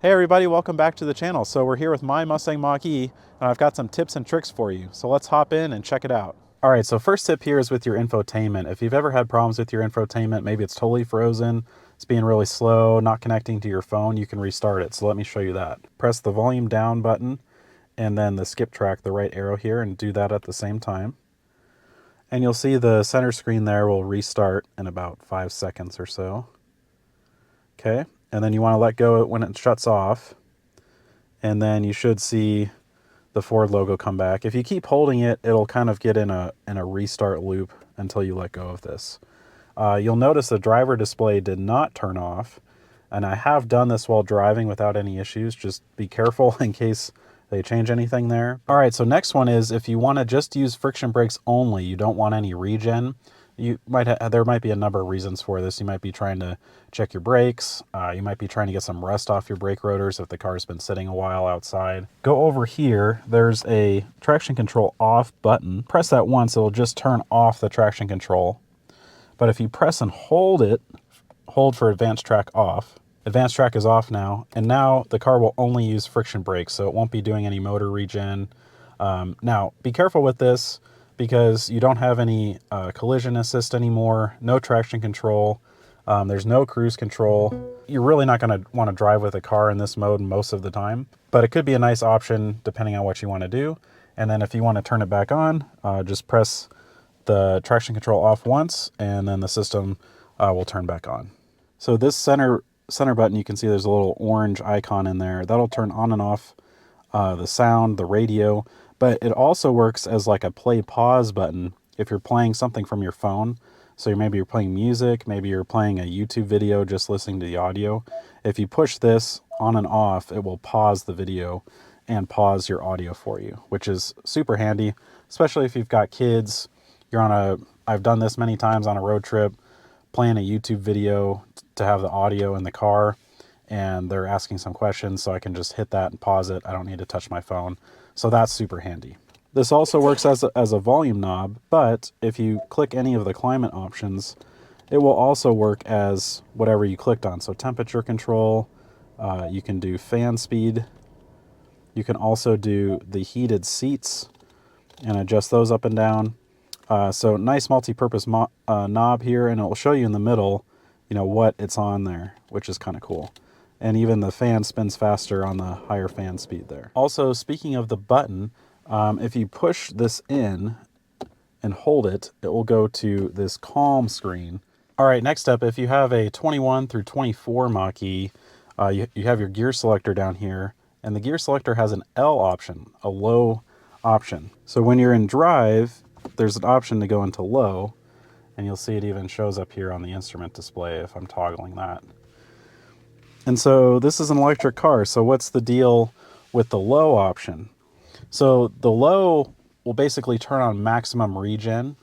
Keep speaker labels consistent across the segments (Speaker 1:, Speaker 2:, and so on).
Speaker 1: Hey everybody, welcome back to the channel. So we're here with my Mustang Mach E, and I've got some tips and tricks for you. So let's hop in and check it out. All right, so first tip here is with your infotainment. If you've ever had problems with your infotainment, maybe it's totally frozen, it's being really slow, not connecting to your phone, you can restart it. So let me show you that. Press the volume down button and then the skip track, the right arrow here, and do that at the same time. And you'll see the center screen there will restart in about 5 seconds or so. Okay, and then you want to let go when it shuts off, and then you should see the Ford logo come back. If you keep holding it, it'll kind of get in a restart loop until you let go of this. You'll notice the driver display did not turn off, and I have done this while driving without any issues. Just be careful in case they change anything there. All right, so next one is if you want to just use friction brakes only, you don't want any regen. There might be a number of reasons for this. You might be trying to check your brakes. You might be trying to get some rust off your brake rotors if the car's been sitting a while outside. Go over here. There's a traction control off button. Press that once, it'll just turn off the traction control. But if you press and hold it, hold for advanced track off. Advanced track is off now, and now the car will only use friction brakes, so it won't be doing any motor regen. Now, be careful with this, because you don't have any collision assist anymore, no traction control, there's no cruise control. You're really not going to want to drive with a car in this mode most of the time, but it could be a nice option depending on what you want to do. And then if you want to turn it back on, just press the traction control off once, and then the system will turn back on. So this center button, you can see there's a little orange icon in there. That'll turn on and off the sound, the radio, but it also works as like a play pause button if you're playing something from your phone. So maybe you're playing music, maybe you're playing a YouTube video, just listening to the audio. If you push this on and off, it will pause the video and pause your audio for you, which is super handy, especially if you've got kids. I've done this many times on a road trip, playing a YouTube video to have the audio in the car, and they're asking some questions, so I can just hit that and pause it. I don't need to touch my phone. So that's super handy. This also works as a volume knob, but if you click any of the climate options, it will also work as whatever you clicked on. So temperature control, you can do fan speed. You can also do the heated seats and adjust those up and down. So nice multi-purpose knob here, and it will show you in the middle, what it's on there, which is kind of cool. And even the fan spins faster on the higher fan speed there. Also, speaking of the button, if you push this in and hold it, it will go to this calm screen. All right, next up, if you have a 21 through 24 Mach E, you have your gear selector down here, and the gear selector has an L option, a low option. So when you're in drive, there's an option to go into low, and you'll see it even shows up here on the instrument display if I'm toggling that. And so this is an electric car, so what's the deal with the low option? So the low will basically turn on maximum regen,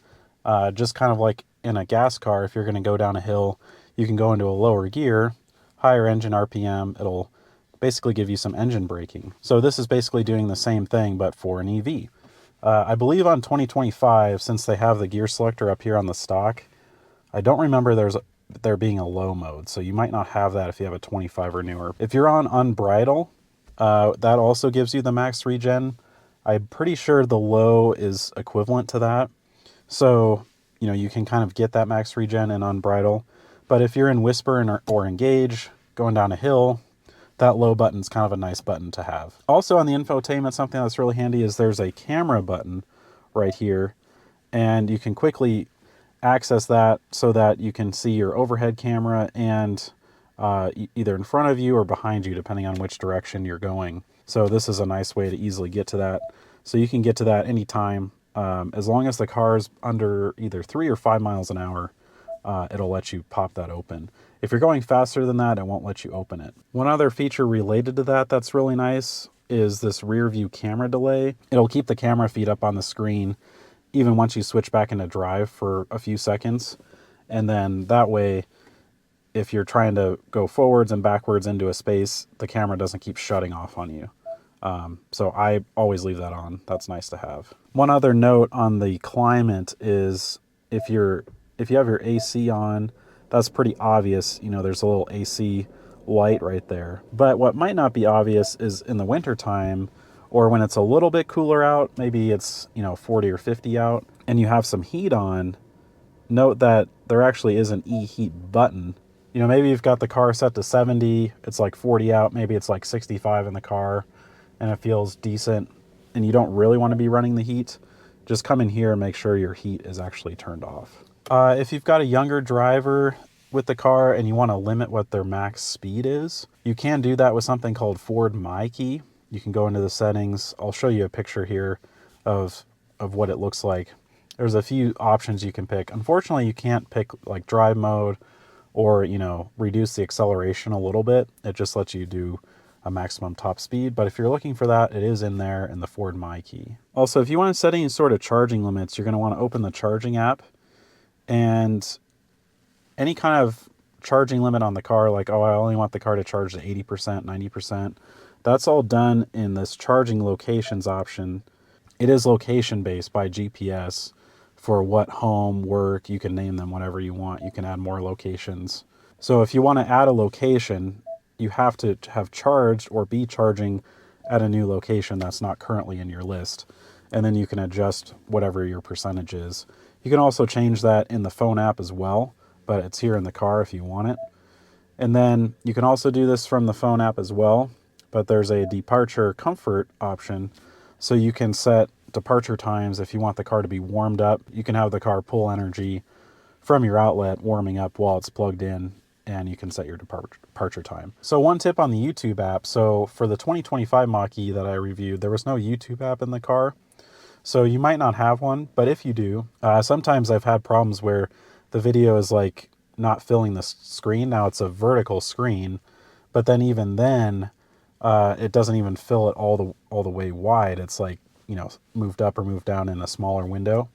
Speaker 1: just kind of like in a gas car. If you're going to go down a hill, you can go into a lower gear, higher engine RPM, it'll basically give you some engine braking. So this is basically doing the same thing, but for an EV. I believe on 2025, since they have the gear selector up here on the stock, I don't remember there being a low mode, so you might not have that if you have a 25 or newer. If you're on unbridle, that also gives you the max regen. I'm pretty sure the low is equivalent to that. So, you can kind of get that max regen in unbridle. But if you're in whisper or engage, going down a hill, that low button's kind of a nice button to have. Also on the infotainment, something that's really handy is there's a camera button right here, and you can quickly access that so that you can see your overhead camera and either in front of you or behind you, depending on which direction you're going. So this is a nice way to easily get to that. So you can get to that anytime. As long as the car is under either 3 or 5 miles an hour, it'll let you pop that open. If you're going faster than that, it won't let you open it. One other feature related to that that's really nice is this rear view camera delay. It'll keep the camera feed up on the screen even once you switch back into drive for a few seconds. And then that way, if you're trying to go forwards and backwards into a space, the camera doesn't keep shutting off on you. So I always leave that on. That's nice to have. One other note on the climate is if you have your AC on, that's pretty obvious. There's a little AC light right there. But what might not be obvious is in the winter time, or when it's a little bit cooler out, maybe it's, 40 or 50 out, and you have some heat on, note that there actually is an e-heat button. Maybe you've got the car set to 70, it's like 40 out, maybe it's like 65 in the car, and it feels decent, and you don't really want to be running the heat. Just come in here and make sure your heat is actually turned off. If you've got a younger driver with the car and you want to limit what their max speed is, you can do that with something called MyKey. You can go into the settings. I'll show you a picture here of what it looks like. There's a few options you can pick. Unfortunately, you can't pick like drive mode or, reduce the acceleration a little bit. It just lets you do a maximum top speed. But if you're looking for that, it is in there in the MyKey. Also, if you want to set any sort of charging limits, you're going to want to open the charging app, and any kind of charging limit on the car, like, oh, I only want the car to charge to 80%, 90%, that's all done in this charging locations option. It is location based by GPS for what home, work, you can name them whatever you want. You can add more locations. So if you want to add a location, you have to have charged or be charging at a new location that's not currently in your list. And then you can adjust whatever your percentage is. You can also change that in the phone app as well, but it's here in the car if you want it. And then you can also do this from the phone app as well, but there's a departure comfort option. So you can set departure times. If you want the car to be warmed up, you can have the car pull energy from your outlet warming up while it's plugged in, and you can set your departure time. So one tip on the YouTube app. So for the 2025 Mach E that I reviewed, there was no YouTube app in the car. So you might not have one, but if you do, sometimes I've had problems where the video is like not filling the screen. Now it's a vertical screen, but then even then, it doesn't even fill it all the way wide. It's like, moved up or moved down in a smaller window.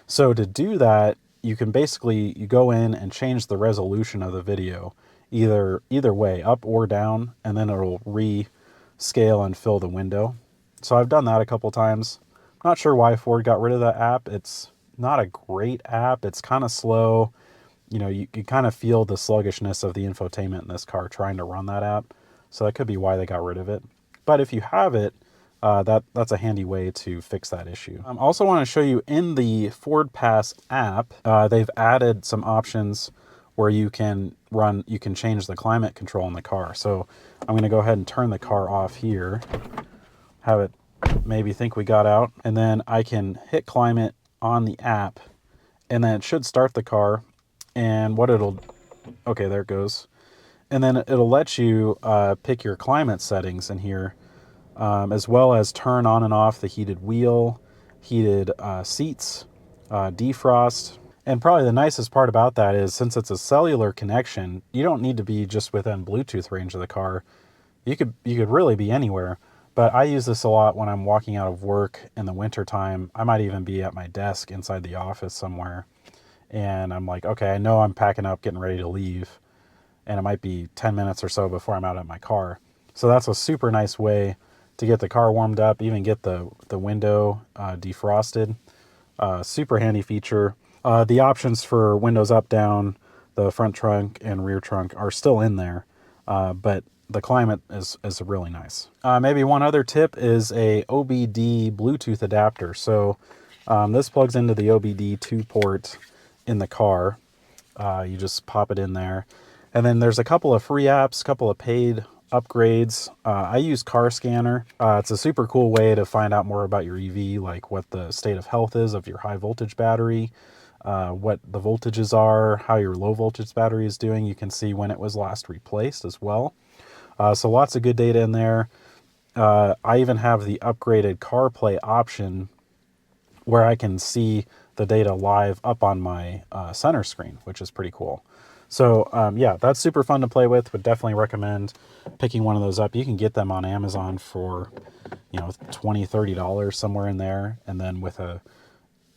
Speaker 1: So to do that, you can basically, you go in and change the resolution of the video, either way, up or down, and then it'll rescale and fill the window. So I've done that a couple times. I'm not sure why Ford got rid of that app. It's not a great app. It's kind of slow. You kind of feel the sluggishness of the infotainment in this car trying to run that app. So that could be why they got rid of it. But if you have it, that's a handy way to fix that issue. I also want to show you in the Ford Pass app, they've added some options where you can change the climate control in the car. So I'm going to go ahead and turn the car off here, have it maybe think we got out, and then I can hit climate on the app, and then it should start the car. And okay, there it goes. And then it'll let you pick your climate settings in here, as well as turn on and off the heated wheel, heated seats, defrost. And probably the nicest part about that is, since it's a cellular connection, you don't need to be just within Bluetooth range of the car. You could really be anywhere. But I use this a lot when I'm walking out of work in the winter time. I might even be at my desk inside the office somewhere, and I'm like, okay, I know I'm packing up, getting ready to leave, and it might be 10 minutes or so before I'm out at my car. So that's a super nice way to get the car warmed up, even get the window defrosted. Super handy feature. The options for windows up, down, the front trunk and rear trunk are still in there, but the climate is really nice. Maybe one other tip is a OBD Bluetooth adapter. So this plugs into the OBD-II port in the car. You just pop it in there. And then there's a couple of free apps, a couple of paid upgrades. I use Car Scanner. It's a super cool way to find out more about your EV, like what the state of health is of your high voltage battery, what the voltages are, how your low voltage battery is doing. You can see when it was last replaced as well. So lots of good data in there. I even have the upgraded CarPlay option where I can see the data live up on my center screen, which is pretty cool. So yeah, that's super fun to play with. Would definitely recommend picking one of those up. You can get them on Amazon for, $20, $30, somewhere in there. And then with a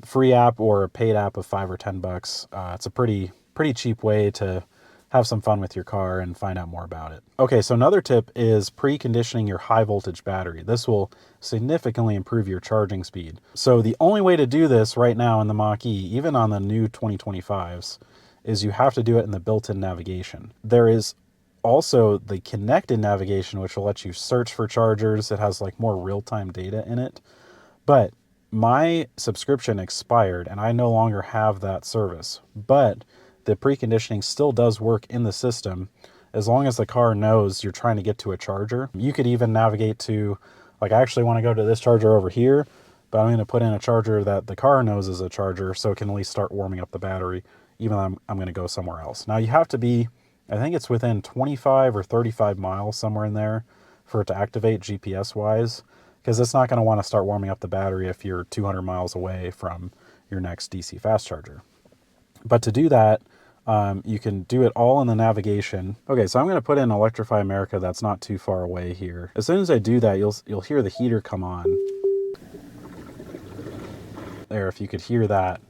Speaker 1: free app or a paid app of $5 or $10, it's a pretty cheap way to have some fun with your car and find out more about it. Okay, so another tip is preconditioning your high voltage battery. This will significantly improve your charging speed. So the only way to do this right now in the Mach E, even on the new 2025s, is you have to do it in the built-in navigation. There is also the connected navigation, which will let you search for chargers. It has like more real-time data in it. But my subscription expired and I no longer have that service. But the preconditioning still does work in the system as long as the car knows you're trying to get to a charger. You could even navigate to, like, I actually want to go to this charger over here, but I'm going to put in a charger that the car knows is a charger so it can at least start warming up the battery, even though I'm going to go somewhere else. Now you have to be, I think it's within 25 or 35 miles, somewhere in there, for it to activate GPS-wise, because it's not going to want to start warming up the battery if you're 200 miles away from your next DC fast charger. But to do that, you can do it all in the navigation. Okay, so I'm going to put in Electrify America. That's not too far away here. As soon as I do that, you'll hear the heater come on. There, if you could hear that.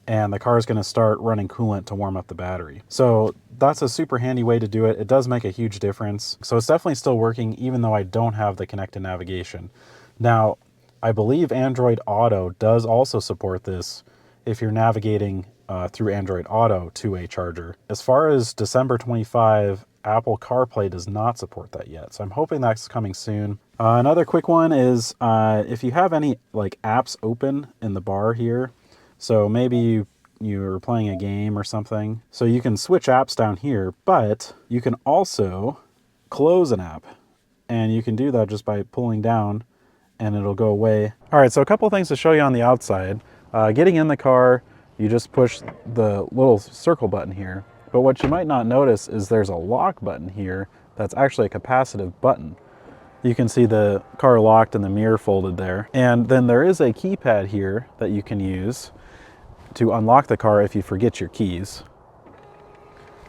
Speaker 1: And the car is going to start running coolant to warm up the battery. So that's a super handy way to do it. It does make a huge difference. So it's definitely still working even though I don't have the connected navigation. Now, I believe Android Auto does also support this if you're navigating through Android Auto to a charger. As far as December 25, Apple CarPlay does not support that yet. So I'm hoping that's coming soon. Another quick one is if you have any like apps open in the bar here, so maybe you're playing a game or something, so you can switch apps down here, but you can also close an app. And you can do that just by pulling down and it'll go away. All right, so a couple things to show you on the outside. Getting in the car, you just push the little circle button here. But what you might not notice is there's a lock button here that's actually a capacitive button. You can see the car locked and the mirror folded there. And then there is a keypad here that you can use to unlock the car if you forget your keys.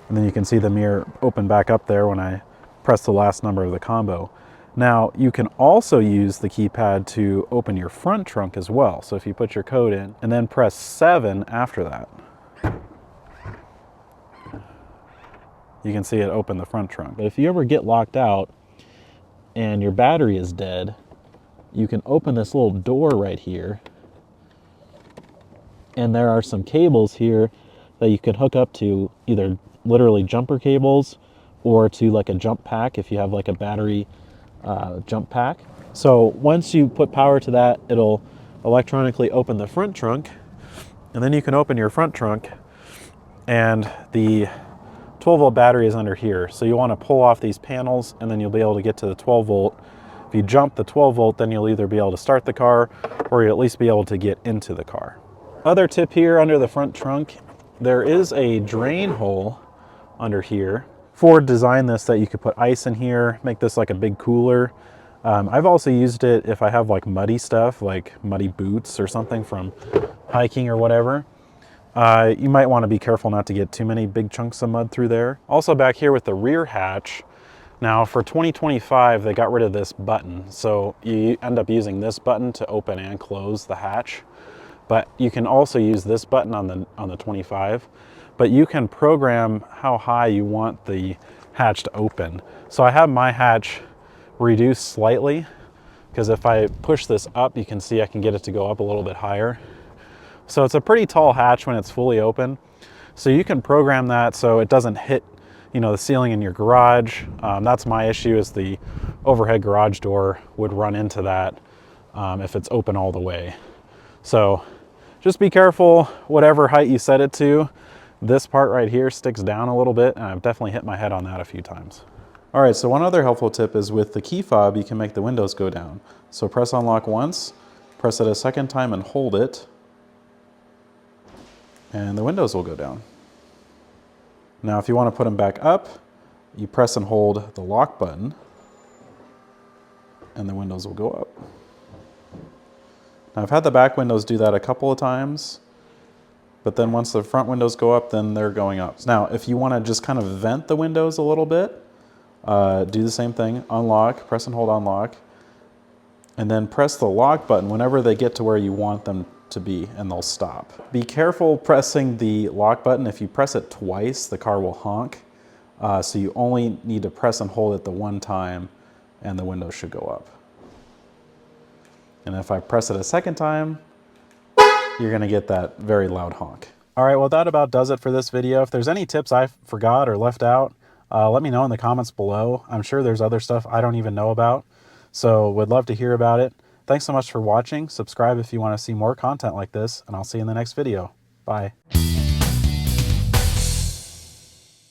Speaker 1: And then you can see the mirror open back up there when I press the last number of the combo. Now, you can also use the keypad to open your front trunk as well. So if you put your code in and then press 7 after that, you can see it open the front trunk. But if you ever get locked out and your battery is dead, you can open this little door right here. And there are some cables here that you can hook up to either literally jumper cables or to like a jump pack if you have like a battery jump pack. So once you put power to that, it'll electronically open the front trunk, and then you can open your front trunk and the 12-volt battery is under here. So you want to pull off these panels and then you'll be able to get to the 12-volt. If you jump the 12-volt, then you'll either be able to start the car or you'll at least be able to get into the car. Other tip here under the front trunk, there is a drain hole under here. Ford designed this that you could put ice in here, make this like a big cooler. I've also used it if I have like muddy stuff, like muddy boots or something from hiking or whatever. You might want to be careful not to get too many big chunks of mud through there. Also back here with the rear hatch, now for 2025, they got rid of this button. So you end up using this button to open and close the hatch. But you can also use this button on the 25. But you can program how high you want the hatch to open. So I have my hatch reduced slightly, because if I push this up, you can see I can get it to go up a little bit higher. So it's a pretty tall hatch when it's fully open. So you can program that so it doesn't hit, you know, the ceiling in your garage. That's my issue, is the overhead garage door would run into that if it's open all the way. So just be careful, whatever height you set it to. This part right here sticks down a little bit, and I've definitely hit my head on that a few times. All right, so one other helpful tip is with the key fob, you can make the windows go down. So press unlock once, press it a second time and hold it, and the windows will go down. Now, if you want to put them back up, you press and hold the lock button, and the windows will go up. Now, I've had the back windows do that a couple of times, but then once the front windows go up, then they're going up. Now, if you want to just kind of vent the windows a little bit, do the same thing, unlock, press and hold unlock, and then press the lock button whenever they get to where you want them to be, and they'll stop. Be careful pressing the lock button. If you press it twice, the car will honk. So you only need to press and hold it the one time, and the windows should go up. And if I press it a second time, you're gonna get that very loud honk. All right, well, that about does it for this video. If there's any tips I forgot or left out, Let me know in the comments below. I'm sure there's other stuff I don't even know about, so would love to hear about it. Thanks so much for watching. Subscribe if you want to see more content like this, and I'll see you in the next video. Bye.